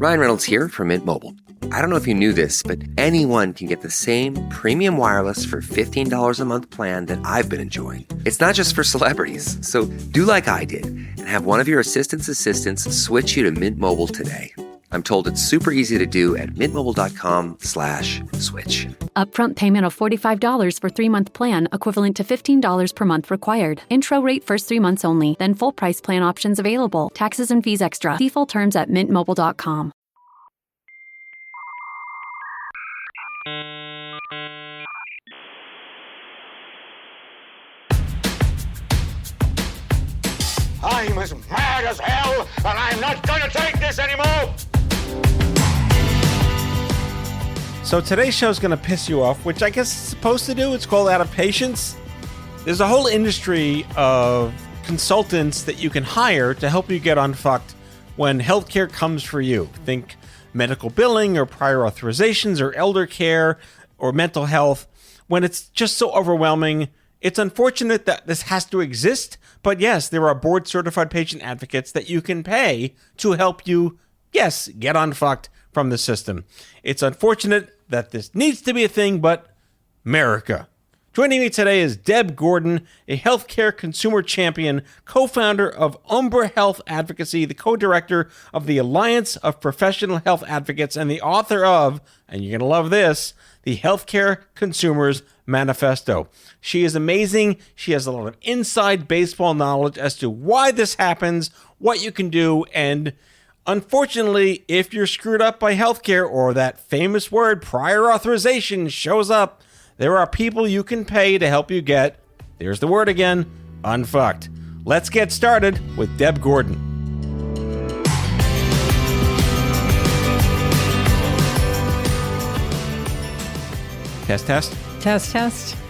Ryan Reynolds here from Mint Mobile. I don't know if you knew this, but anyone can get the same premium wireless for $15 a month plan that I've been enjoying. It's not just for celebrities. So do like I did and have one of your assistants switch you to Mint Mobile today. I'm told it's super easy to do at mintmobile.com/switch. Upfront payment of $45 for 3-month plan, equivalent to $15 per month required. Intro rate first 3 months only, then full price plan options available. Taxes and fees extra. See full terms at mintmobile.com. I'm as mad as hell, and I'm not gonna take this anymore! So today's show is going to piss you off, which I guess it's supposed to do. It's called Out of Patience. There's a whole industry of consultants that you can hire to help you get unfucked when healthcare comes for you. Think medical billing or prior authorizations or elder care or mental health. When it's just so overwhelming, it's unfortunate that this has to exist. But yes, there are board-certified patient advocates that you can pay to help you, yes, get unfucked from the system. It's unfortunate that this needs to be a thing, but America. Joining me today is Deb Gordon, a healthcare consumer champion, co-founder of Umbra Health Advocacy, the co-director of the Alliance of Professional Health Advocates, and the author of, and you're going to love this, the Healthcare Consumers Manifesto. She is amazing. She has a lot of inside baseball knowledge as to why this happens, what you can do, and unfortunately, if you're screwed up by healthcare or that famous word prior authorization shows up, there are people you can pay to help you get, there's the word again, unfucked. Let's get started with Deb Gordon. Test. Test.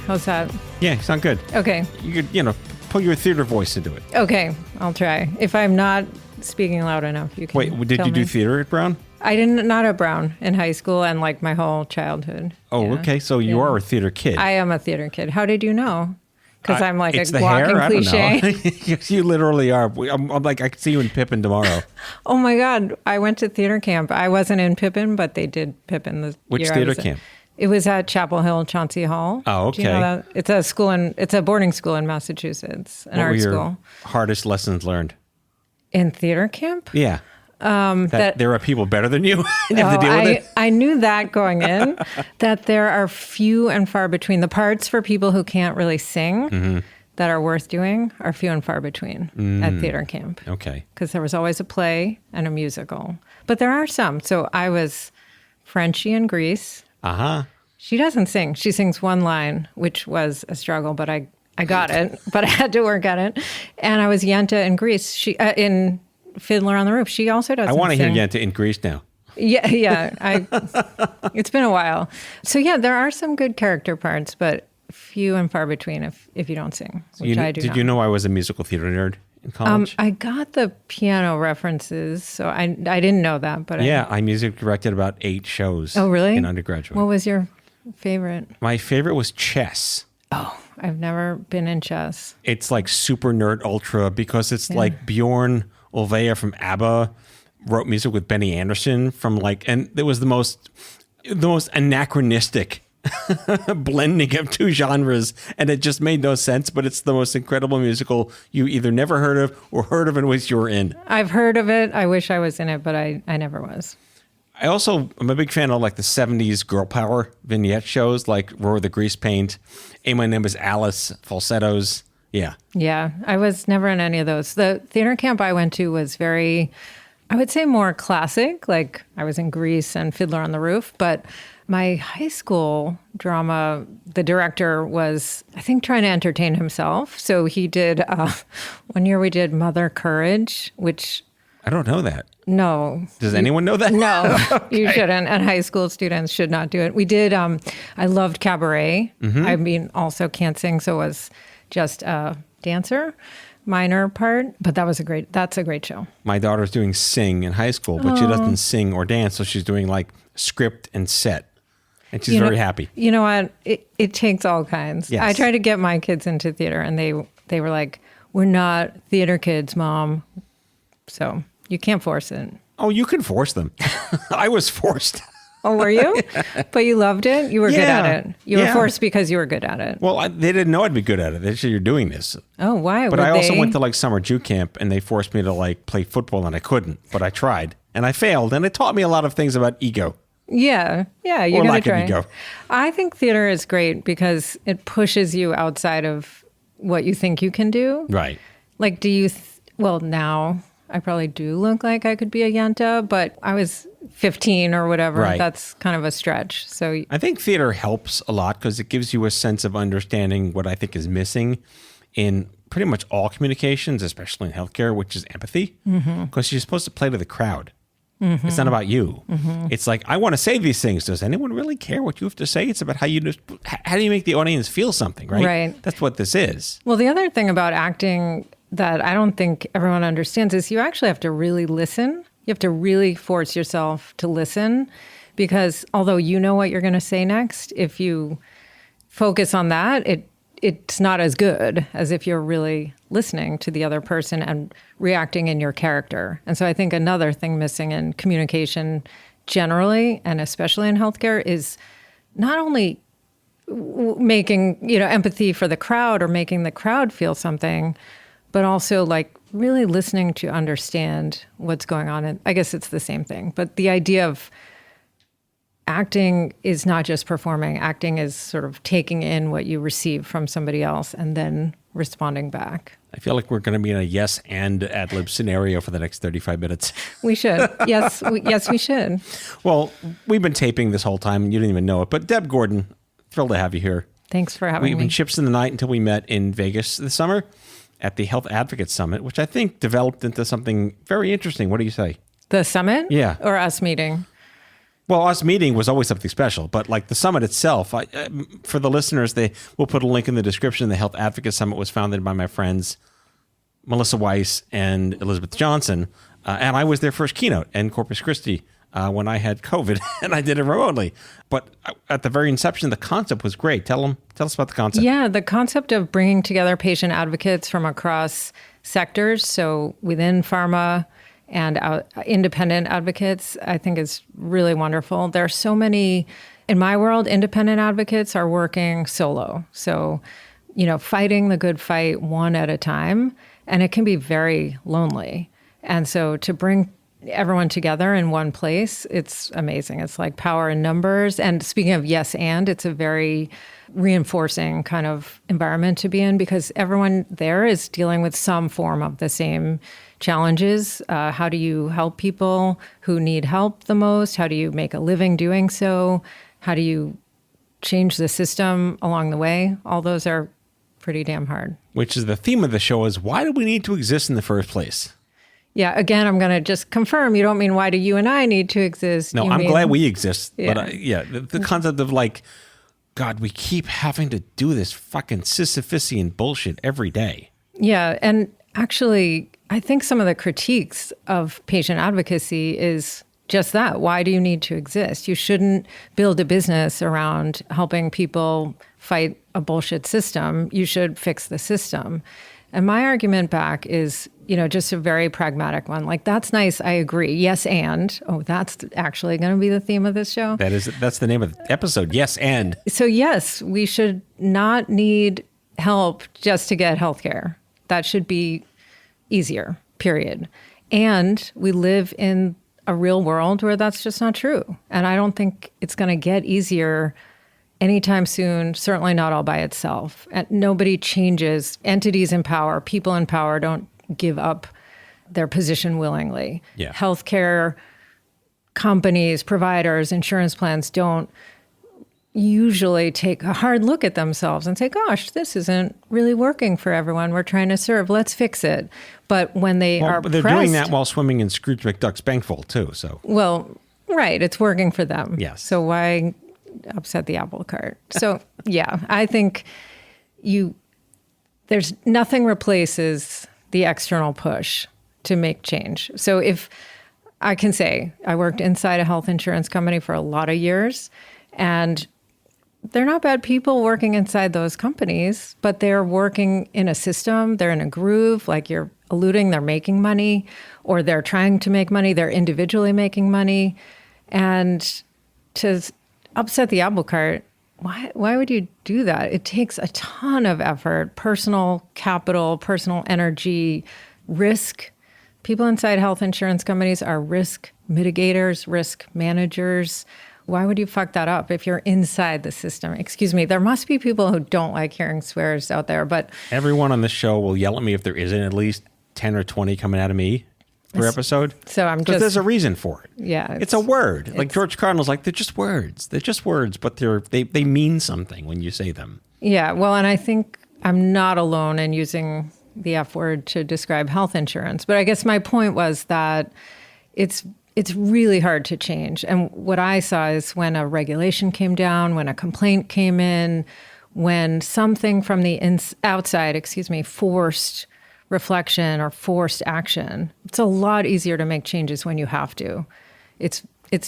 How's that? Yeah, sound good. Okay. You could, put your theater voice into it. Okay, I'll try. If I'm not speaking loud enough, you can. Wait, did you do theater at Brown? I didn't, not at Brown, in high school and like my whole childhood. Oh, yeah. Okay. So you are a theater kid. I am a theater kid. How did you know? Because I'm like it's a the walking hair? cliche. I don't know. Yes, you literally are. I'm like, I could see you in Pippin tomorrow. Oh my God. I went to theater camp. I wasn't in Pippin, but they did Pippin. Which theater camp? It was at Chapel Hill, Chauncey Hall. Oh, okay. Do you know that? It's a boarding school in Massachusetts, an art school. What were your hardest lessons learned? In theater camp? Yeah. That there are people better than you. You have to deal with it. I knew that going in, that there are few and far between. The parts for people who can't really sing that are worth doing are few and far between at theater camp. Okay. Because there was always a play and a musical. But there are some. So I was Frenchie in Grease. Uh-huh. She doesn't sing. She sings one line, which was a struggle, but I got it. But I had to work at it. And I was Yenta in Grease. She in Fiddler on the Roof. She also doesn't sing. I want to hear Yenta in Grease now. Yeah. It's been a while. So yeah, there are some good character parts, but few and far between if you don't sing, which I do not. Did you know I was a musical theater nerd in college? I got the piano references, so I didn't know that. But yeah, I music directed about 8 shows. Oh, really? In undergraduate. What was your favorite? My favorite was chess. Oh, I've never been in chess. It's like super nerd ultra because it's like Bjorn Ulvaeus from ABBA wrote music with Benny Andersson and it was the most anachronistic blending of 2 genres, and it just made no sense, but it's the most incredible musical you either never heard of or heard of and wish you were in. I've heard of it. I wish I was in it, but I never was. I also am a big fan of like the 70s girl power vignette shows like Roar the Grease Paint, Hey, My Name is Alice, Falsettos. Yeah. Yeah, I was never in any of those. The theater camp I went to was very, I would say more classic. Like I was in Grease and Fiddler on the Roof, but my high school drama, the director was, I think, trying to entertain himself. So he did, one year we did Mother Courage, which... I don't know that. No. Does anyone know that? No, Okay. You shouldn't. And high school students should not do it. We did, I loved cabaret. I mean, also can't sing, so was just a dancer, minor part. But that's a great show. My daughter's doing sing in high school, but she doesn't sing or dance, so she's doing like script and set. And she's very happy. You know what? It takes all kinds. Yes. I tried to get my kids into theater, and they were like, "We're not theater kids, Mom." So you can't force it. Oh, you can force them. I was forced. Oh, were you? But you loved it? You were good Yeah. at it. You were Yeah. forced because you were good at it. Well, they didn't know I'd be good at it. They said, you're doing this. Oh, why? But Were I also they- went to like summer Jew camp and they forced me to like play football and I couldn't, but I tried and I failed and it taught me a lot of things about ego. Yeah, you're Or going to lack of try. ego. I think theater is great because it pushes you outside of what you think you can do. Right. Like, do you, well, now I probably do look like I could be a Yenta, but I was 15 or whatever. Right. That's kind of a stretch. So, I think theater helps a lot because it gives you a sense of understanding what I think is missing in pretty much all communications, especially in healthcare, which is empathy. Because you're supposed to play to the crowd. It's not about you. It's like, I want to say these things. Does anyone really care what you have to say? It's about how do you make the audience feel something, right? Right. That's what this is. well, the other thing about acting that I don't think everyone understands is you actually have to really listen. You have to really force yourself to listen because although you know what you're going to say next, if you focus on that, it's not as good as if you're really listening to the other person and reacting in your character. And so I think another thing missing in communication generally, and especially in healthcare, is not only making, empathy for the crowd or making the crowd feel something, but also like really listening to understand what's going on. And I guess it's the same thing, but the idea of acting is not just performing. Acting is sort of taking in what you receive from somebody else and then responding back. I feel like we're going to be in a yes and ad-lib scenario for the next 35 minutes. We should. Yes, we should. Well, we've been taping this whole time and you didn't even know it. But Deb Gordon, thrilled to have you here. Thanks for having We've me. been ships in the night until we met in Vegas this summer at the Health Advocate Summit, which I think developed into something very interesting. What do you say? The summit? Yeah. Or us meeting? Well, us meeting was always something special, but like the summit itself, for the listeners, we'll put a link in the description. The Health Advocate Summit was founded by my friends Melissa Weiss and Elizabeth Johnson, and I was their first keynote in Corpus Christi when I had COVID, and I did it remotely. But at the very inception, the concept was great. Tell us about the concept. Yeah, the concept of bringing together patient advocates from across sectors, so within pharma and independent advocates, I think is really wonderful. There are so many, in my world, independent advocates are working solo. So, fighting the good fight one at a time, and it can be very lonely. And so to bring everyone together in one place, it's amazing. It's like power in numbers. And speaking of yes and, it's a very reinforcing kind of environment to be in because everyone there is dealing with some form of the same challenges. How do you help people who need help the most? How do you make a living doing so? How do you change the system along the way? All those are pretty damn hard. Which is the theme of the show is why do we need to exist in the first place? Yeah, again, I'm going to just confirm. You don't mean why do you and I need to exist? No, You I'm mean- glad we exist. Yeah. But the concept of like, God, we keep having to do this fucking Sisyphusian bullshit every day. Yeah, and actually, I think some of the critiques of patient advocacy is just that. Why do you need to exist? You shouldn't build a business around helping people fight a bullshit system. You should fix the system. And my argument back is, just a very pragmatic one. Like, that's nice. I agree. Yes, and. Oh, that's actually going to be the theme of this show. That's the name of the episode. Yes, and. So yes, we should not need help just to get healthcare. That should be easier, period. And we live in a real world where that's just not true. And I don't think it's going to get easier anytime soon, certainly not all by itself. And nobody changes. Entities in power, people in power don't give up their position willingly. Yeah. Healthcare companies, providers, insurance plans don't usually take a hard look at themselves and say, gosh, this isn't really working for everyone we're trying to serve. Let's fix it. But when they are But they're pressed, doing that while swimming in Scrooge McDuck's bankful too. So well, right, it's working for them. Yes. So why upset the apple cart? So yeah, I think there's nothing replaces the external push to make change. So if I can say I worked inside a health insurance company for a lot of years, and they're not bad people working inside those companies, but they're working in a system. They're in a groove, like you're alluding, they're making money, or they're trying to make money. They're individually making money. And to upset the apple cart, why would you do that? It takes a ton of effort, personal capital, personal energy, risk. People inside health insurance companies are risk mitigators, risk managers. Why would you fuck that up if you're inside the system? Excuse me, there must be people who don't like hearing swears out there, but Everyone on this show will yell at me if there isn't at least 10 or 20 coming out of me per episode. So I'm Because just... there's a reason for it. Yeah. It's a word. Like George Carlin's like, they're just words. They're just words, but they mean something when you say them. Yeah, well, and I think I'm not alone in using the F word to describe health insurance. But I guess my point was that it's really hard to change. And what I saw is when a regulation came down, when a complaint came in, when something from the outside, forced reflection or forced action, it's a lot easier to make changes when you have to. It's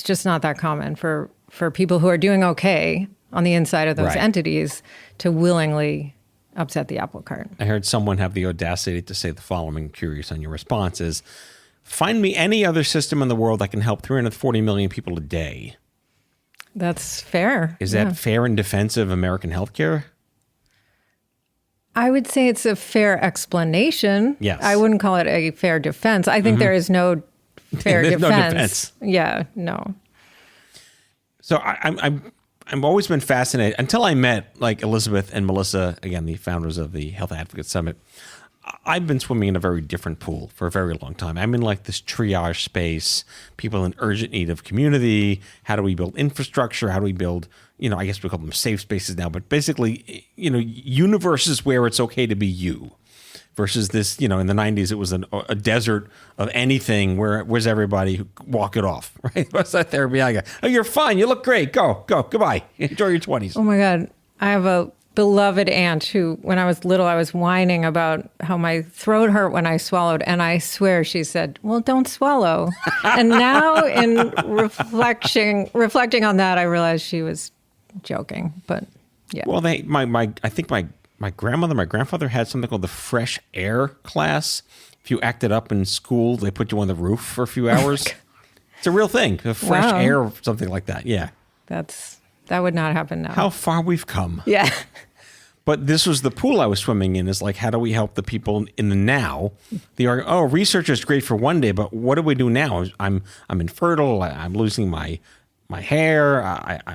just not that common for people who are doing okay on the inside of those Right. entities to willingly upset the apple cart. I heard someone have the audacity to say the following, curious on your responses. Find me any other system in the world that can help 340 million people a day. That's fair. Is that fair in defense of American healthcare? I would say it's a fair explanation. Yes. I wouldn't call it a fair defense. I think there is no fair There's defense. no defense. Yeah, no. So I've always been fascinated until I met like Elizabeth and Melissa, again, the founders of the Health Advocate Summit. I've been swimming in a very different pool for a very long time. I'm in like this triage space, people in urgent need of community. How do we build infrastructure? How do we build, I guess we call them safe spaces now, but basically, universes where it's okay to be you versus this, in the 90s, it was a desert of anything. Where's everybody? Walk it off, right? What's that therapy? I go, oh, you're fine. You look great. Go, goodbye. Enjoy your 20s. Oh my God. I have a beloved aunt who, when I was little, I was whining about how my throat hurt when I swallowed. And I swear she said, well, don't swallow. And now in reflecting on that, I realized she was joking. But yeah. Well, I think my grandmother, my grandfather had something called the fresh air class. If you acted up in school, they put you on the roof for a few hours. It's a real thing. The fresh air, something like that. Yeah. That would not happen now. How far we've come. Yeah. But this was the pool I was swimming in, is like, how do we help the people in the now? Research is great for one day, but what do we do now? I'm infertile. I'm losing my hair.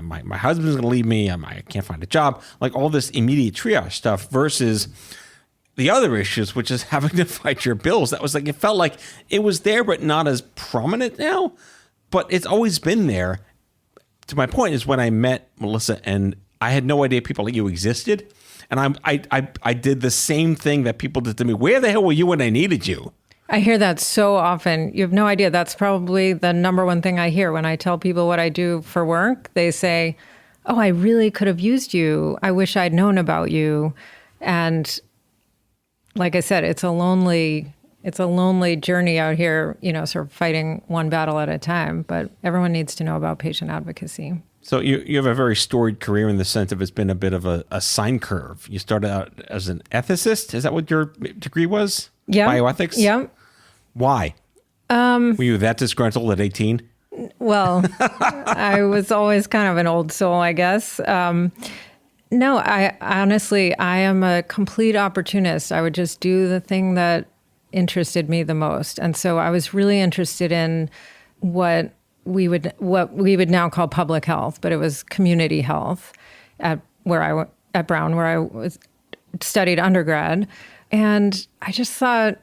My husband's going to leave me. I can't find a job. Like all this immediate triage stuff versus the other issues, which is having to fight your bills. That was like, it felt like it was there, but not as prominent now. But it's always been there. To my point is when I met Melissa and I had no idea people like you existed. And I did the same thing that people did to me. Where the hell were you when I needed you? I hear that so often. You have no idea. That's probably the number one thing I hear when I tell people what I do for work. They say, oh, I really could have used you. I wish I'd known about you. And like I said, it's a lonely journey out here, sort of fighting one battle at a time. But everyone needs to know about patient advocacy. So you have a very storied career in the sense of it's been a bit of a sine curve. You started out as an ethicist. Is that what your degree was? Yeah. Bioethics? Yeah. Why? Were you that disgruntled at 18? Well, I was always kind of an old soul, I guess. No, I am a complete opportunist. I would just do the thing that interested me the most. And so I was really interested in what we would now call public health, but it was community health at Brown, where I studied undergrad. And I just thought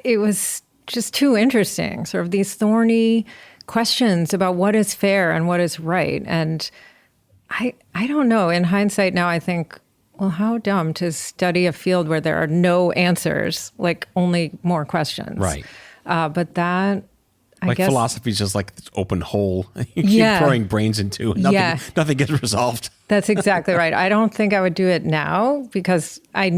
it was just too interesting, sort of these thorny questions about what is fair and what is right. And I don't know. In hindsight now, I think, well, how dumb to study a field where there are no answers, like only more questions. Right. But that, I guess, philosophy is just like this open hole you keep throwing brains into and nothing gets resolved. That's exactly right. I don't think I would do it now because I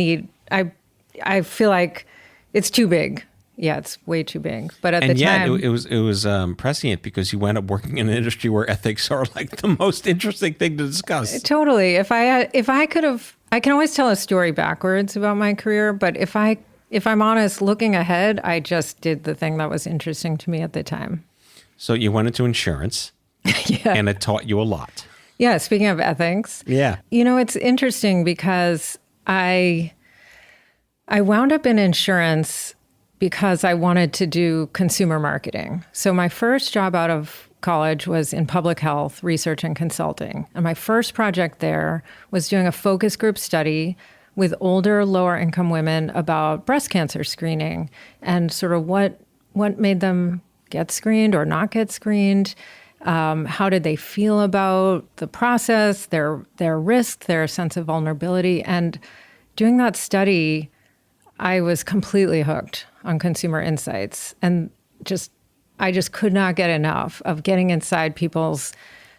feel like it's too big. Yeah, it's way too big. But at And the yet, time, it was prescient because you wound up working in an industry where ethics are like the most interesting thing to discuss. totally. If I could have, I can always tell a story backwards about my career. But if I'm honest, looking ahead, I just did the thing that was interesting to me at the time. So you went into insurance, and it taught you a lot. Yeah. Speaking of ethics, Yeah. it's interesting because I wound up in insurance because I wanted to do consumer marketing. So my first job out of college was in public health research and consulting. And my first project there was doing a focus group study with older, lower income women about breast cancer screening and sort of what made them get screened or not get screened. How did they feel about the process, their risk, their sense of vulnerability? And doing that study, I was completely hooked on consumer insights. And I just could not get enough of getting inside people's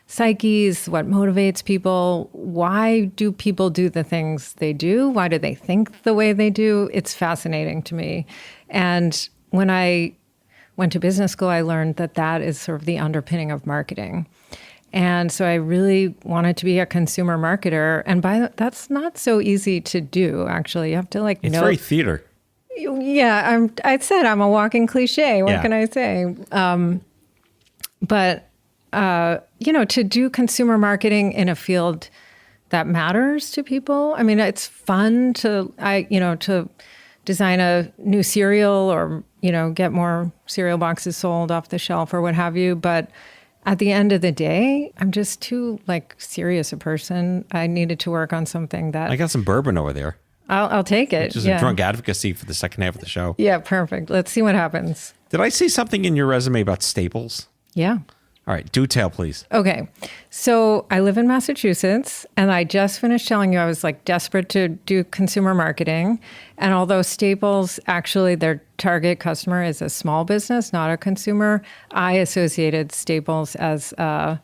psyches, what motivates people, why do people do the things they do? Why do they think the way they do? It's fascinating to me. And when I went to business school, I learned that is sort of the underpinning of marketing. And so I really wanted to be a consumer marketer. And that's not so easy to do, actually. You have to It's very theater. Yeah, I said I'm a walking cliche. What can I say? But to do consumer marketing in a field that matters to people. I mean, it's fun to design a new cereal or, get more cereal boxes sold off the shelf or what have you. But at the end of the day, I'm just too serious a person. I needed to work on something that I got some bourbon over there. I'll take it. Which is a drunk advocacy for the second half of the show. Yeah, perfect. Let's see what happens. Did I see something in your resume about Staples? Yeah. All right, do tell, please. Okay. So I live in Massachusetts, and I just finished telling you I was desperate to do consumer marketing. And although Staples, actually their target customer is a small business, not a consumer, I associated Staples as a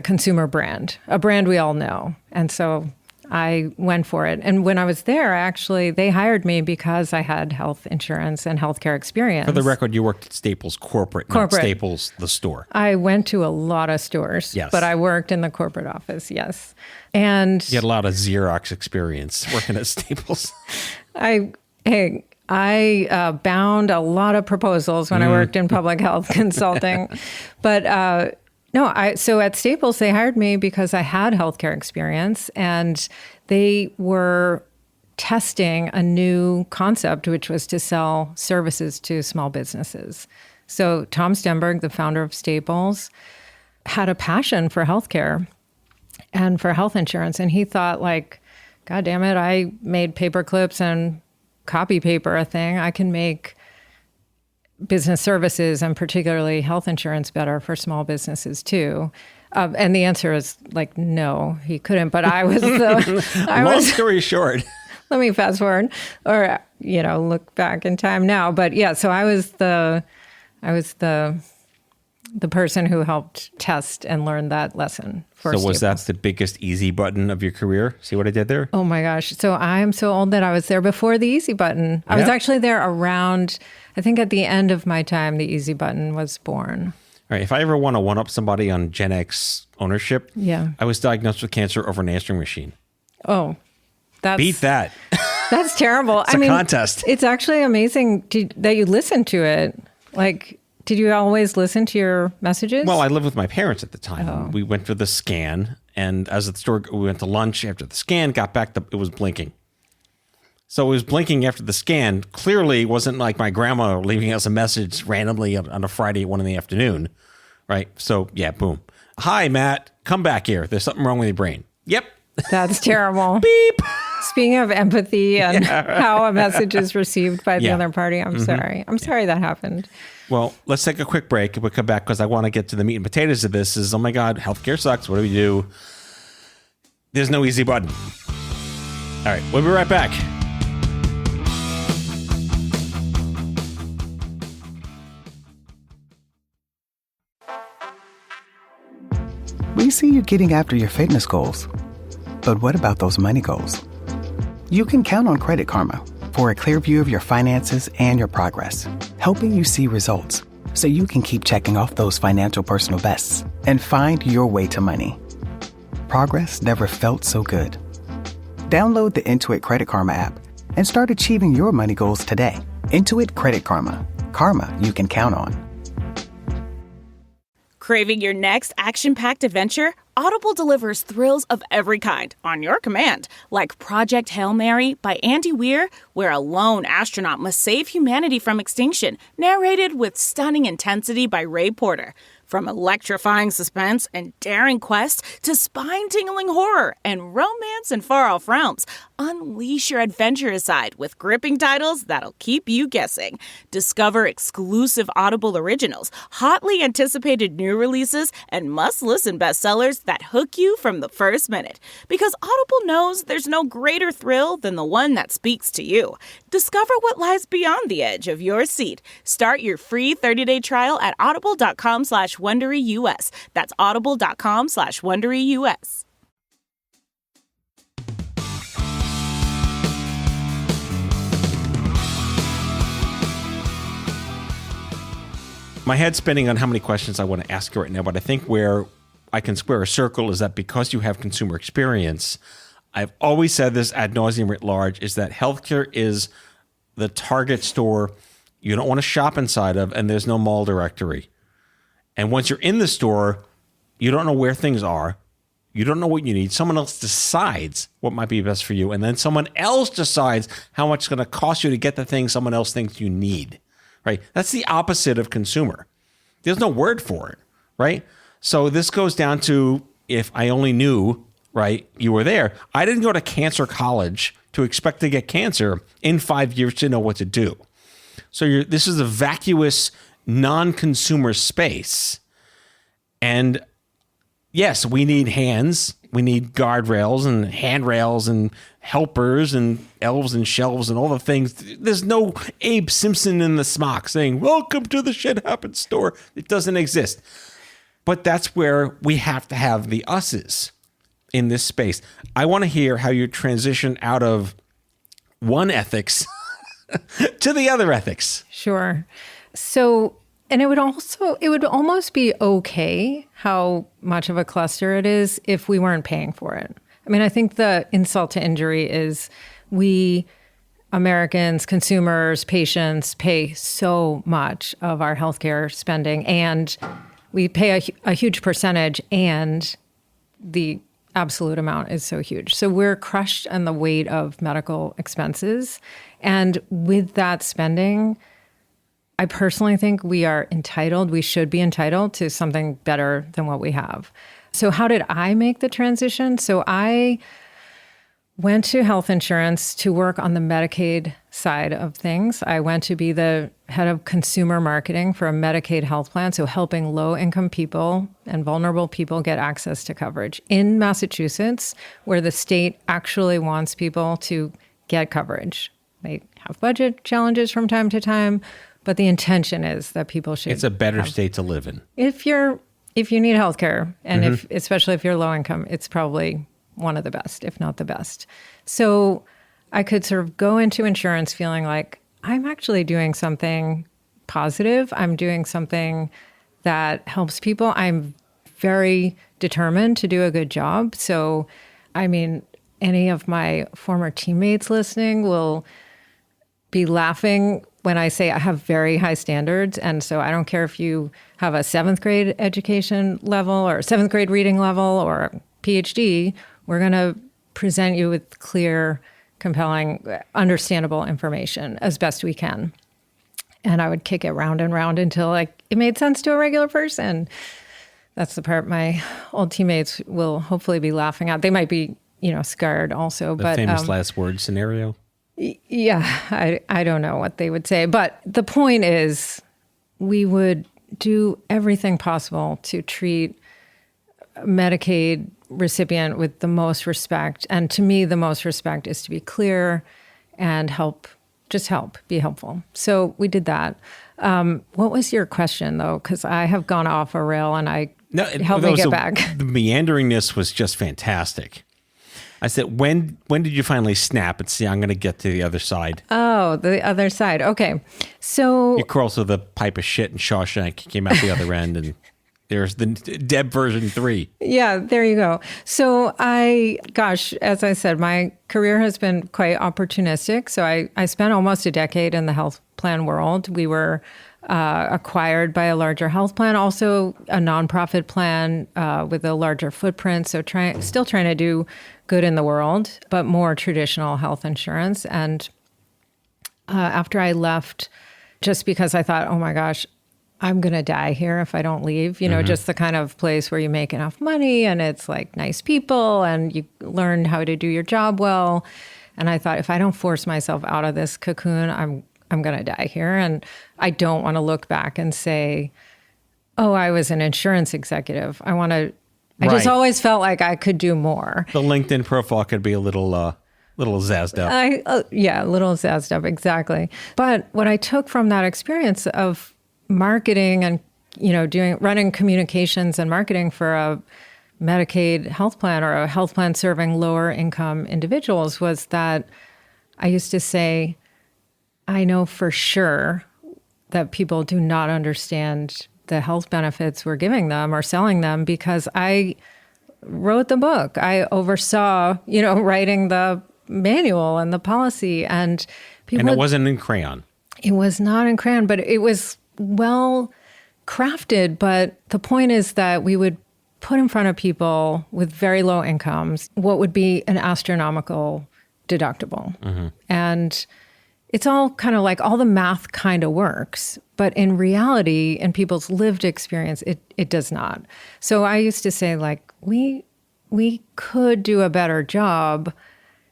consumer brand, a brand we all know. And so I went for it. And when I was there, they hired me because I had health insurance and healthcare experience. For the record, you worked at Staples corporate. Not Staples, the store. I went to a lot of stores, yes, but I worked in the corporate office, yes. And you had a lot of Xerox experience working at Staples. I bound a lot of proposals when I worked in public health consulting. But so at Staples, they hired me because I had healthcare experience, and they were testing a new concept, which was to sell services to small businesses. So Tom Stenberg, the founder of Staples, had a passion for healthcare and for health insurance. And he thought, God damn it, I made paper clips and copy paper a thing. I can make business services and particularly health insurance better for small businesses too. And the answer is no, he couldn't. But I was Long story short. Let me fast forward or, look back in time now. But yeah, so I was the person who helped test and learn that lesson for Staples. So was that the biggest easy button of your career? See what I did there? Oh my gosh. So I'm so old that I was there before the easy button. I was actually there around, I think at the end of my time, the easy button was born. All right. If I ever want to one-up somebody on Gen X ownership, I was diagnosed with cancer over an answering machine. Oh, beat that. That's terrible. It's a contest. It's actually amazing that you listened to it. Did you always listen to your messages? Well, I lived with my parents at the time. Oh. We went for the scan, and as at the store, we went to lunch after the scan, got back, it was blinking. So it was blinking after the scan. Clearly, it wasn't like my grandma leaving us a message randomly on a Friday at 1 p.m, right? So, yeah, boom. Hi, Matt. Come back here. There's something wrong with your brain. Yep. That's terrible. Beep. Speaking of empathy and how a message is received by the other party, I'm sorry. I'm sorry that happened. Well, let's take a quick break. We'll come back because I want to get to the meat and potatoes of this. Oh my God, healthcare sucks. What do we do? There's no easy button. All right, we'll be right back. We see you getting after your fitness goals. But what about those money goals? You can count on Credit Karma. for a clear view of your finances and your progress, helping you see results so you can keep checking off those financial personal bests and find your way to money. Progress never felt so good. Download the Intuit Credit Karma app and start achieving your money goals today. Intuit Credit Karma. Karma you can count on. Craving your next action-packed adventure? Audible delivers thrills of every kind on your command, like Project Hail Mary by Andy Weir, where a lone astronaut must save humanity from extinction, narrated with stunning intensity by Ray Porter. From electrifying suspense and daring quest to spine-tingling horror and romance in far-off realms, unleash your adventurous side with gripping titles that'll keep you guessing. Discover exclusive Audible originals, hotly anticipated new releases, and must-listen bestsellers that hook you from the first minute. Because Audible knows there's no greater thrill than the one that speaks to you. Discover what lies beyond the edge of your seat. Start your free 30-day trial at audible.com/WonderyUS. That's audible.com/WonderyUS. My head's spinning on how many questions I want to ask you right now, but I think where I can square a circle is that because you have consumer experience, I've always said this ad nauseum writ large, is that healthcare is the target store you don't want to shop inside of, and there's no mall directory. And once you're in the store, you don't know where things are. You don't know what you need. Someone else decides what might be best for you, and then someone else decides how much it's going to cost you to get the thing someone else thinks you need. Right? That's the opposite of consumer. There's no word for it, right? So this goes down to, if I only knew, right, you were there. I didn't go to cancer college to expect to get cancer in 5 years to know what to do. So this is a vacuous, non-consumer space. And yes, we need hands. We need guardrails and handrails and helpers and elves and shelves and all the things. There's no Abe Simpson in the smock saying, "Welcome to the shit happens store." It doesn't exist. But that's where we have to have the us's in this space. I want to hear how you transition out of one ethics to the other ethics. Sure. So, and it would almost be okay how much of a cluster it is if we weren't paying for it. I mean, I think the insult to injury is we Americans, consumers, patients pay so much of our healthcare spending, and we pay a huge percentage, and the absolute amount is so huge. So we're crushed on the weight of medical expenses. And with that spending, I personally think we should be entitled to something better than what we have. So how did I make the transition? So I went to health insurance to work on the Medicaid side of things. I went to be the head of consumer marketing for a Medicaid health plan, so helping low-income people and vulnerable people get access to coverage in Massachusetts, where the state actually wants people to get coverage. They have budget challenges from time to time, but the intention is that people should. It's a better state to live in. If you need healthcare, and especially if you're low income, it's probably one of the best, if not the best. So I could sort of go into insurance feeling like I'm actually doing something positive. I'm doing something that helps people. I'm very determined to do a good job. So, I mean, any of my former teammates listening will be laughing when I say I have very high standards. And so I don't care if you have a 7th grade education level or 7th grade reading level or a PhD, we're going to present you with clear, compelling, understandable information as best we can. And I would kick it round and round until it made sense to a regular person. That's the part my old teammates will hopefully be laughing at. They might be, scared also. The famous last word scenario. Yeah, I don't know what they would say. But the point is, we would do everything possible to treat Medicaid recipient with the most respect. And to me, the most respect is to be clear and be helpful. So we did that. What was your question, though? Because I have gone off a rail and help me get back. The meanderingness was just fantastic. I said, when did you finally snap and see I'm going to get to the other side? Oh, the other side. Okay. So You crawled through the pipe of shit in Shawshank, came out the other end, and there's the Deb version 3. yeah, there you go. So as I said, my career has been quite opportunistic. So I spent almost a decade in the health plan world. We were acquired by a larger health plan, also a nonprofit plan with a larger footprint. So still trying to do good in the world, but more traditional health insurance. And after I left, just because I thought, oh my gosh, I'm going to die here if I don't leave, just the kind of place where you make enough money and it's like nice people and you learn how to do your job well. And I thought, if I don't force myself out of this cocoon, I'm going to die here. And I don't want to look back and say, oh, I was an insurance executive. I just always felt like I could do more. The LinkedIn profile could be a little zazzed up. A little zazzed up, exactly. But what I took from that experience of marketing and, running communications and marketing for a Medicaid health plan or a health plan serving lower income individuals was that I used to say, I know for sure that people do not understand the health benefits we're giving them or selling them because I wrote the book. I oversaw, writing the manual and the policy and people. And it wasn't in crayon. It was not in crayon, but it was well crafted. But the point is that we would put in front of people with very low incomes what would be an astronomical deductible. Mm-hmm. And it's all kind of like all the math kind of works, but in reality, in people's lived experience, it does not. So I used to say, like, we could do a better job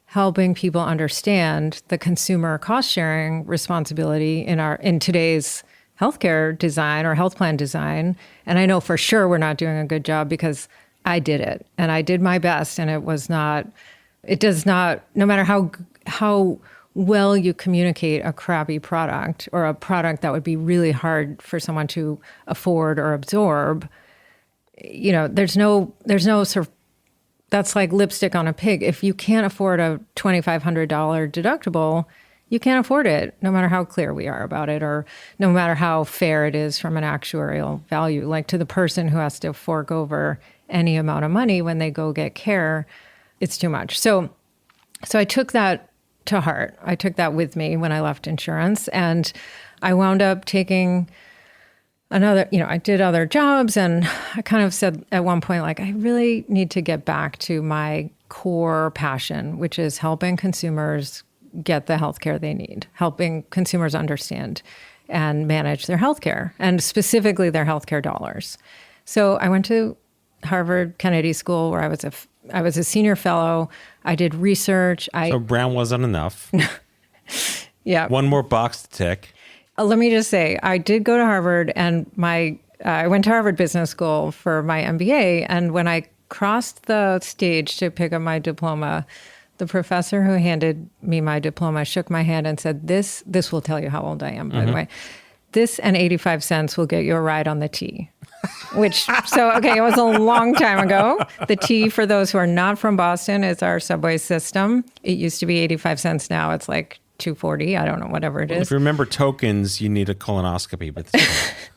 helping people understand the consumer cost sharing responsibility in today's healthcare design or health plan design. And I know for sure we're not doing a good job because I did it and I did my best, and it does not, no matter how well you communicate a crappy product or a product that would be really hard for someone to afford or absorb, there's no sort of, that's like lipstick on a pig. If you can't afford a $2,500 deductible, you can't afford it, no matter how clear we are about it, or no matter how fair it is from an actuarial value, like to the person who has to fork over any amount of money when they go get care, it's too much. So I took that to heart. I took that with me when I left insurance, and I wound up taking I did other jobs, and I kind of said at one point, like, I really need to get back to my core passion, which is helping consumers get the healthcare they need, helping consumers understand and manage their healthcare, and specifically their healthcare dollars. So I went to Harvard Kennedy School, where I was a senior fellow. I did research. So Brown wasn't enough. Yeah. One more box to tick. Let me just say, I did go to Harvard, and I went to Harvard Business School for my MBA. And when I crossed the stage to pick up my diploma, the professor who handed me my diploma shook my hand and said, this will tell you how old I am, by the way. This and 85 cents will get you a ride on the T. It was a long time ago. The T, for those who are not from Boston, is our subway system. It used to be 85 cents. Now it's like $2.40. I don't know, whatever it is. If you remember tokens, you need a colonoscopy. But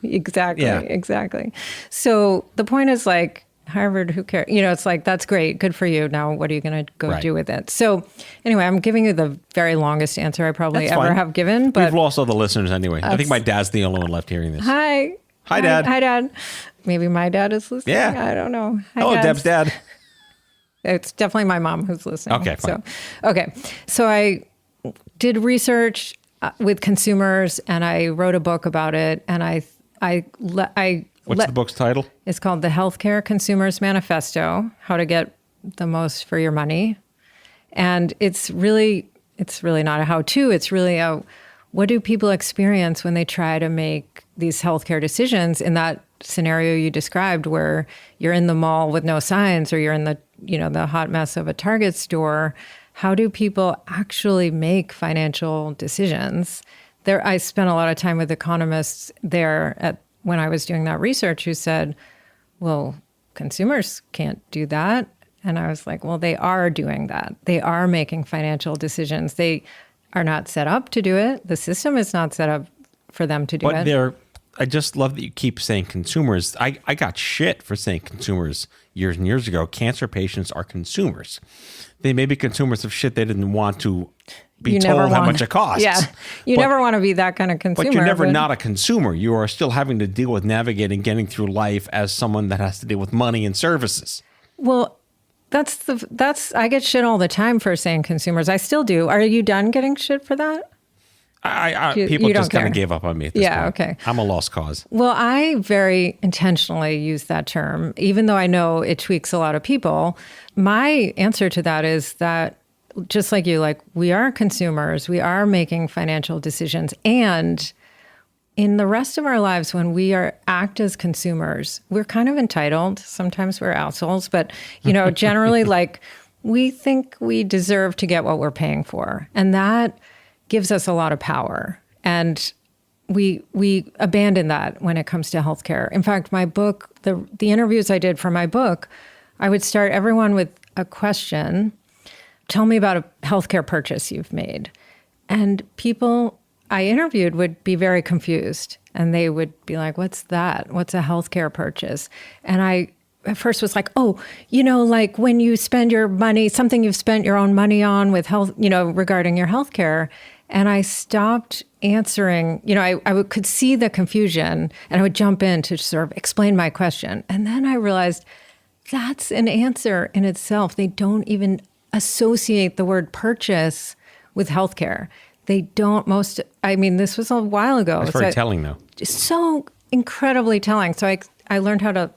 Exactly. So the point is, like, Harvard, who cares? It's like, that's great. Good for you. Now, what are you going to go do with it? So anyway, I'm giving you the very longest answer I probably ever have given. But we've lost all the listeners anyway. I think my dad's the only one left hearing this. Hi, Dad. Hi, Dad. Maybe my dad is listening. Yeah. I don't know. Hi, Hello, Dads. Deb's dad. It's definitely my mom who's listening. Okay, fine. So I did research with consumers, and I wrote a book about it. And What's the book's title? It's called The Healthcare Consumer's Manifesto: How to Get the Most for Your Money. And it's really not a how-to. It's really what do people experience when they try to make these healthcare decisions in that scenario you described, where you're in the mall with no signs, or you're in the hot mess of a Target store. How do people actually make financial decisions? I spent a lot of time with economists there when I was doing that research, who said, well, consumers can't do that. And I was like, well, they are doing that. They are making financial decisions. They are not set up to do it. The system is not set up for them to do it. I just love that you keep saying consumers. I got shit for saying consumers years and years ago. Cancer patients are consumers. They may be consumers of shit they didn't want to be told how much it costs. Yeah. You never want to be that kind of consumer. But you're never not a consumer. You are still having to deal with navigating, getting through life as someone that has to deal with money and services. Well, I get shit all the time for saying consumers. I still do. Are you done getting shit for that? People just kind of gave up on me at this point. Okay. I'm a lost cause. Well, I very intentionally use that term, even though I know it tweaks a lot of people. My answer to that is that, just like you, like, we are consumers, we are making financial decisions, and in the rest of our lives, when we act as consumers, we're kind of entitled. Sometimes we're assholes, but, generally, like, we think we deserve to get what we're paying for, and that gives us a lot of power. And we abandon that when it comes to healthcare. In fact, my book, the interviews I did for my book, I would start everyone with a question. Tell me about a healthcare purchase you've made. And people I interviewed would be very confused. And they would be like, what's that? What's a healthcare purchase? And I at first was like, like when you spend your money, something you've spent your own money on with health, regarding your healthcare. And I stopped answering, could see the confusion, and I would jump in to sort of explain my question. And then I realized that's an answer in itself. They don't even associate the word purchase with healthcare. They don't this was a while ago. That's very telling though. So incredibly telling. So I learned how to,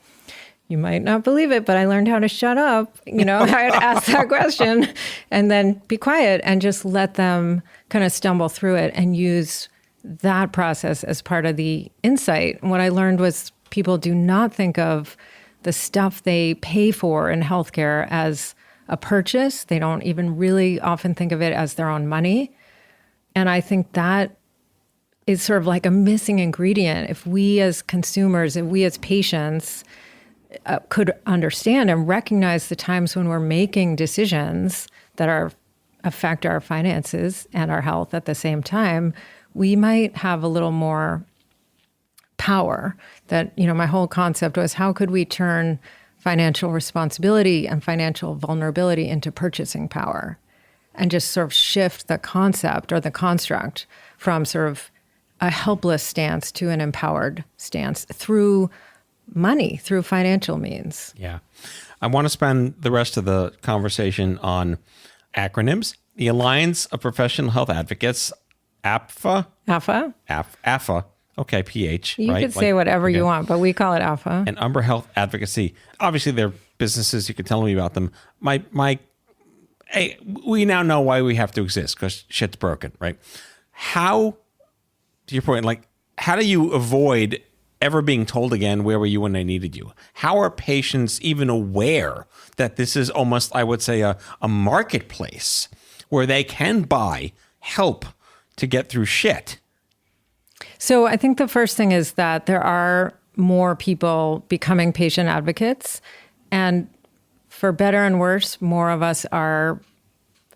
you might not believe it, but I learned how to shut up. I'd ask that question and then be quiet and just let them kind of stumble through it and use that process as part of the insight. And what I learned was people do not think of the stuff they pay for in healthcare as a purchase. They don't even really often think of it as their own money. And I think that is sort of like a missing ingredient. If we as consumers, if we as patients could understand and recognize the times when we're making decisions that affect our finances and our health at the same time, we might have a little more power. That, my whole concept was, how could we turn financial responsibility and financial vulnerability into purchasing power, and just sort of shift the concept or the construct from sort of a helpless stance to an empowered stance through money, through financial means. Yeah. I want to spend the rest of the conversation on acronyms. The Alliance of Professional Health Advocates, APFA. APFA. Okay, PH. You right? could say whatever you want, but we call it APFA. And Umbra Health Advocacy. Obviously, they're businesses. You could tell me about them. Hey, we now know why we have to exist, because shit's broken, right? How, to your point, how do you avoid ever being told again, where were you when I needed you? How are patients even aware that this is almost, I would say, a marketplace where they can buy help to get through shit? So I think the first thing is that there are more people becoming patient advocates, and for better and worse, more of us are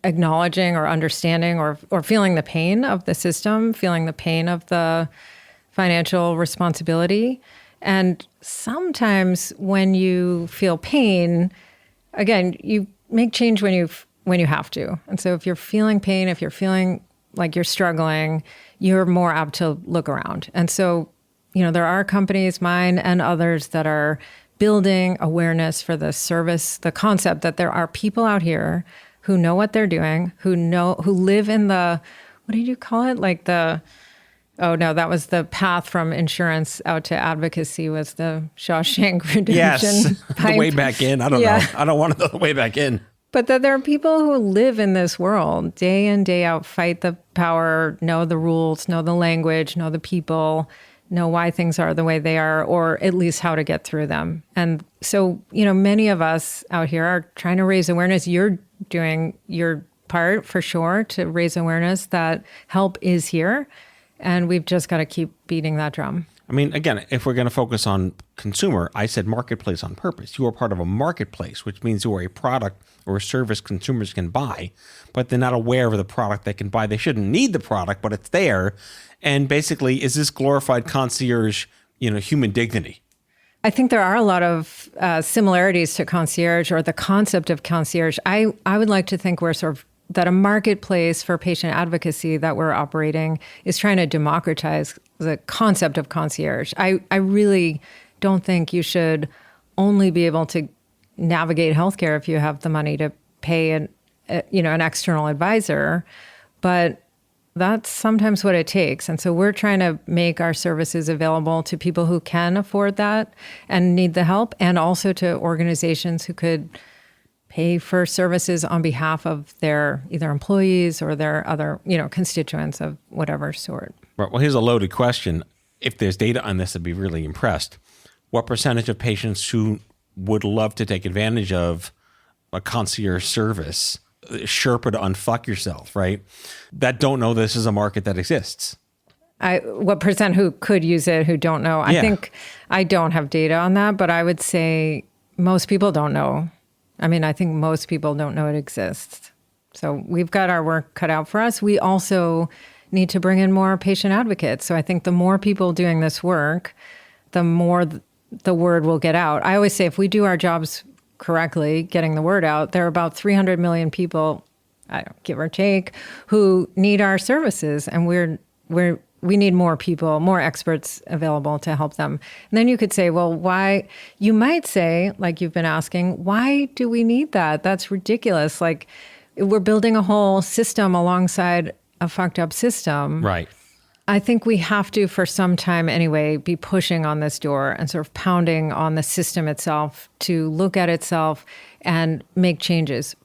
acknowledging or understanding or feeling the pain of the system, feeling the pain of the financial responsibility. And sometimes when you feel pain, again, you make change when you have to. And so if you're feeling pain, if you're feeling like you're struggling, you're more apt to look around. And so, there are companies, mine and others, that are building awareness for the service, the concept that there are people out here who know what they're doing, who live in the, what did you call it? Oh no, that was the path from insurance out to advocacy, was the Shawshank Redemption. Yes, the way back in. I don't know. I don't want to know the way back in. But that there are people who live in this world day in, day out, fight the power, know the rules, know the language, know the people, know why things are the way they are, or at least how to get through them. And so, many of us out here are trying to raise awareness. You're doing your part for sure to raise awareness that help is here. And we've just got to keep beating that drum. I mean, again, if we're going to focus on consumer, I said marketplace on purpose. You are part of a marketplace, which means you are a product or a service consumers can buy, but they're not aware of the product they can buy. They shouldn't need the product, but it's there. And basically, is this glorified concierge, human dignity? I think there are a lot of similarities to concierge or the concept of concierge. I would like to think we're sort of that a marketplace for patient advocacy that we're operating is trying to democratize the concept of concierge. I really don't think you should only be able to navigate healthcare if you have the money to pay an external advisor, but that's sometimes what it takes. And so we're trying to make our services available to people who can afford that and need the help, and also to organizations who could pay for services on behalf of their either employees or their other, constituents of whatever sort. Right. Well, here's a loaded question. If there's data on this, I'd be really impressed. What percentage of patients who would love to take advantage of a concierge service, Sherpa to unfuck yourself, right, that don't know this is a market that exists? What percent who could use it, who don't know? I think I don't have data on that, but I would say most people don't know. I think most people don't know it exists. So we've got our work cut out for us. We also need to bring in more patient advocates. So I think the more people doing this work, the more the word will get out. I always say if we do our jobs correctly, getting the word out, there are about 300 million people, give or take, who need our services. And we need more people, more experts available to help them. And then you could say, well, why? You might say, like you've been asking, why do we need that? That's ridiculous. Like, we're building a whole system alongside a fucked up system. Right. I think we have to, for some time anyway, be pushing on this door and sort of pounding on the system itself to look at itself and make changes.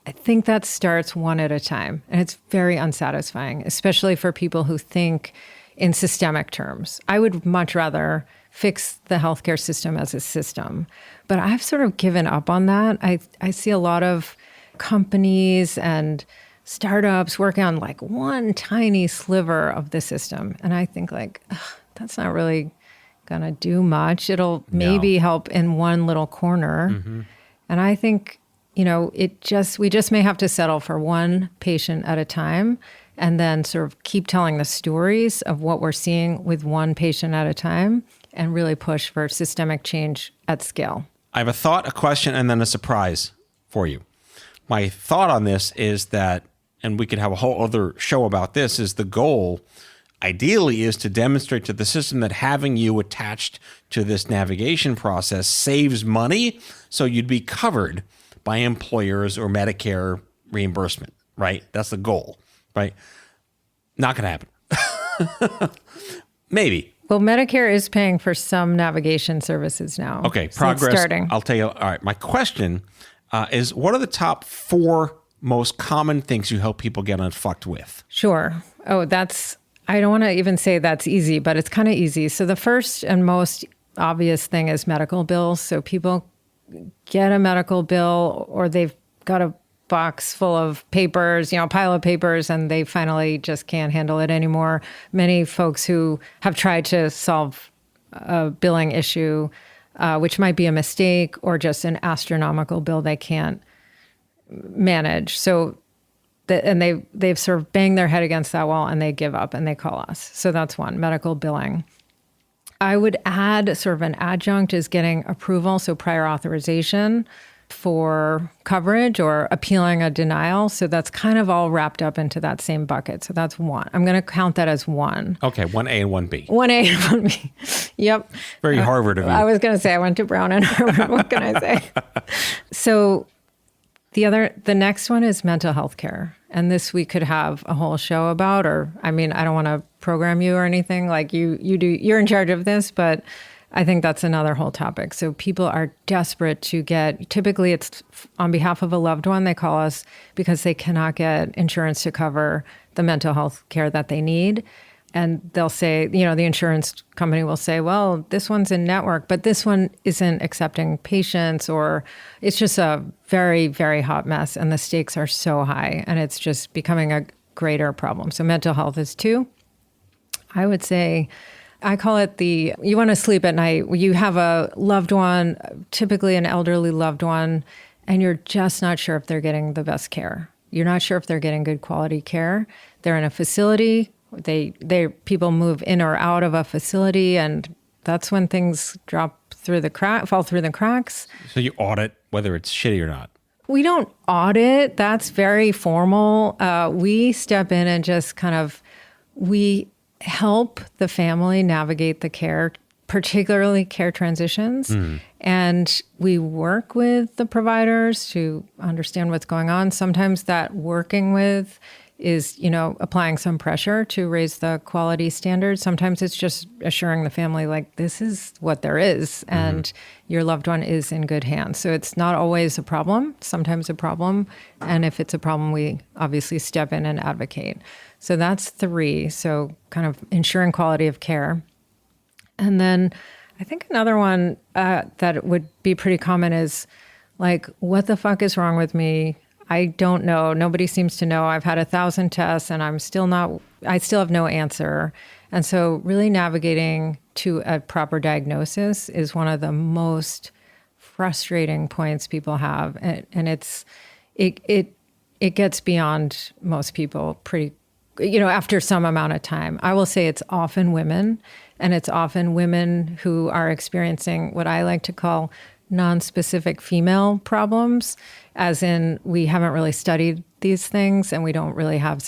I think that starts one at a time, and it's very unsatisfying, especially for people who think in systemic terms. I would much rather fix the healthcare system as a system, but I've sort of given up on that. I see a lot of companies and startups working on like one tiny sliver of the system, and I think that's not really gonna do much. It'll maybe help in one little corner, and I think we just may have to settle for one patient at a time and then sort of keep telling the stories of what we're seeing with one patient at a time and really push for systemic change at scale. I have a thought, a question, and then a surprise for you. My thought on this is that, and we could have a whole other show about this, is the goal ideally is to demonstrate to the system that having you attached to this navigation process saves money, so you'd be covered by employers or Medicare reimbursement, right? That's the goal, right? Not going to happen. Maybe. Well, Medicare is paying for some navigation services now. Okay, so progress. It's starting. I'll tell you. All right, my question is, what are the top 4 most common things you help people get unfucked with? Sure. Oh, I don't want to even say that's easy, but it's kind of easy. So the first and most obvious thing is medical bills. So people get a medical bill, or they've got a box full of papers, pile of papers, and they finally just can't handle it anymore. Many folks who have tried to solve a billing issue, which might be a mistake or just an astronomical bill they can't manage. So, they've sort of banged their head against that wall and they give up and they call us. So that's one, medical billing. I would add sort of an adjunct is getting approval, so prior authorization for coverage or appealing a denial. So that's kind of all wrapped up into that same bucket. So that's one. I'm going to count that as one. Okay, 1A and 1B. 1A and 1B. Yep. Very Harvard of you. I was going to say I went to Brown and Harvard. What can I say? So the next one is mental health care. And this we could have a whole show about, I don't want to program you or anything like you do. You're in charge of this, but I think that's another whole topic. So people are desperate to typically it's on behalf of a loved one, they call us because they cannot get insurance to cover the mental health care that they need. And they'll say, the insurance company will say, well, this one's in network, but this one isn't accepting patients, or it's just a very, very hot mess. And the stakes are so high and it's just becoming a greater problem. So mental health is 2. I would say I call it you want to sleep at night. You have a loved one, typically an elderly loved one, and you're just not sure if they're getting the best care. You're not sure if they're getting good quality care. They're in a facility. People move in or out of a facility, and that's when things fall through the cracks. So you audit whether it's shitty or not. We don't audit. That's very formal. We step in and just we help the family navigate the care, particularly care transitions. And we work with the providers to understand what's going on. Sometimes that working with is, applying some pressure to raise the quality standards. Sometimes it's just assuring the family, like, this is what there is, and your loved one is in good hands. So it's not always a problem, sometimes a problem. And if it's a problem, we obviously step in and advocate. So that's 3. So kind of ensuring quality of care. And then I think another one that would be pretty common is like, what the fuck is wrong with me? I don't know. Nobody seems to know. I've had 1,000 tests and I still have no answer. And so really navigating to a proper diagnosis is one of the most frustrating points people have. And it gets beyond most people pretty, after some amount of time. I will say it's often women, and it's often women who are experiencing what I like to call non-specific female problems, as in we haven't really studied these things and we don't really have a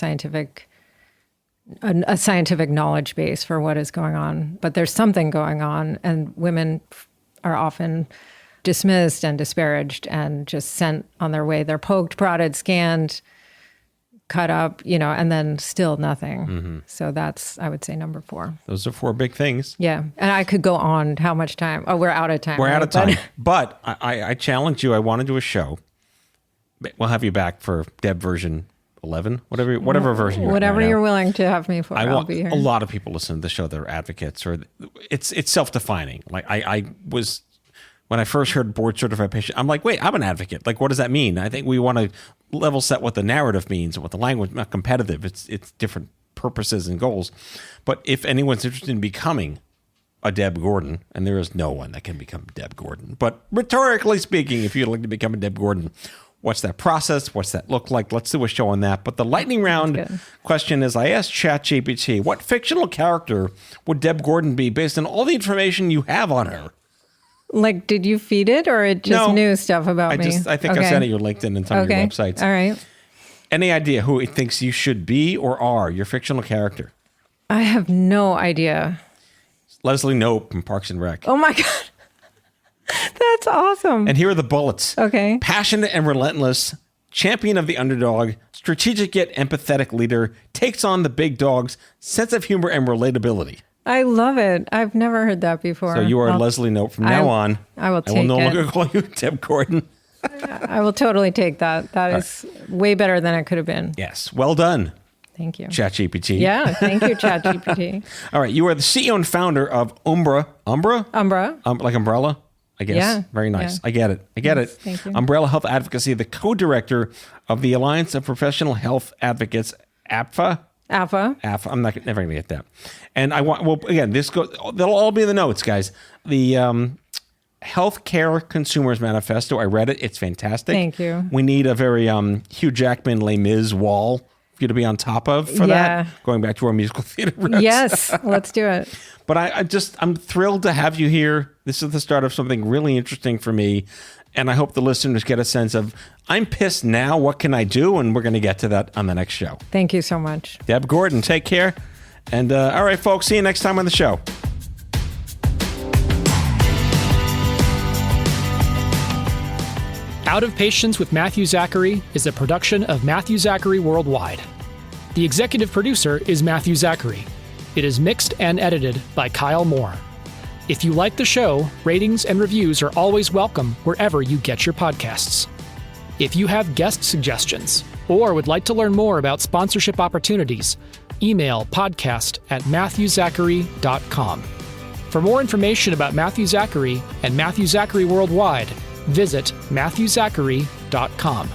scientific knowledge base for what is going on. But there's something going on, and women are often dismissed and disparaged and just sent on their way. They're poked, prodded, scanned, cut up, and then still nothing. So that's, I would say, number 4. Those are 4 big things. Yeah. And I could go on. How much time? Oh, we're out of time. We're out of time. But I challenge you. I want to do a show. We'll have you back for Deb version 11, whatever version you're whatever right you're now. willing to have me for. I'll be here. A lot of people listen to the show that are advocates, or it's self-defining. Like I was, when I first heard board certified patient, I'm like, wait, I'm an advocate. Like, what does that mean? I think we want to level set what the narrative means and what the language, not competitive. It's different purposes and goals. But if anyone's interested in becoming a Deb Gordon, and there is no one that can become Deb Gordon, but rhetorically speaking, if you'd like to become a Deb Gordon, what's that process? What's that look like? Let's do a show on that. But the lightning round question is, I asked ChatGPT, what fictional character would Deb Gordon be based on all the information you have on her? Like, did you feed it, or it just knew stuff about me? I think I sent it your LinkedIn and some of your websites. All right. Any idea who it thinks you should be or are, your fictional character? I have no idea. Leslie Knope from Parks and Rec. Oh my God. That's awesome. And here are the bullets. Okay. Passionate and relentless, champion of the underdog, strategic yet empathetic leader, takes on the big dogs, sense of humor and relatability. I love it. I've never heard that before. So you are Leslie Knope from now on. I will take it. I will no longer call you Deb Gordon. I will totally take that. That is way better than it could have been. Yes. Well done. Thank you. ChatGPT. Yeah. Thank you, ChatGPT. All right. You are the CEO and founder of Umbra. Like umbrella, I guess. Yeah. Very nice. Yeah. I get it. Thank you. Umbra Health Advocacy, the co-director of the Alliance of Professional Health Advocates, APFA. I'm never going to get that. And again, they'll all be in the notes, guys. The Healthcare Consumers Manifesto. I read it. It's fantastic. Thank you. We need a very Hugh Jackman, Les Mis wall for you to be on top of for that. Going back to our musical theater roots. Yes, let's do it. But I'm thrilled to have you here. This is the start of something really interesting for me. And I hope the listeners get a sense of, I'm pissed now, what can I do? And we're going to get to that on the next show. Thank you so much. Deb Gordon, take care. And all right, folks, see you next time on the show. Out of Patience with Matthew Zachary is a production of Matthew Zachary Worldwide. The executive producer is Matthew Zachary. It is mixed and edited by Kyle Moore. If you like the show, ratings and reviews are always welcome wherever you get your podcasts. If you have guest suggestions or would like to learn more about sponsorship opportunities, email podcast@matthewzachary.com. For more information about Matthew Zachary and Matthew Zachary Worldwide, visit matthewzachary.com.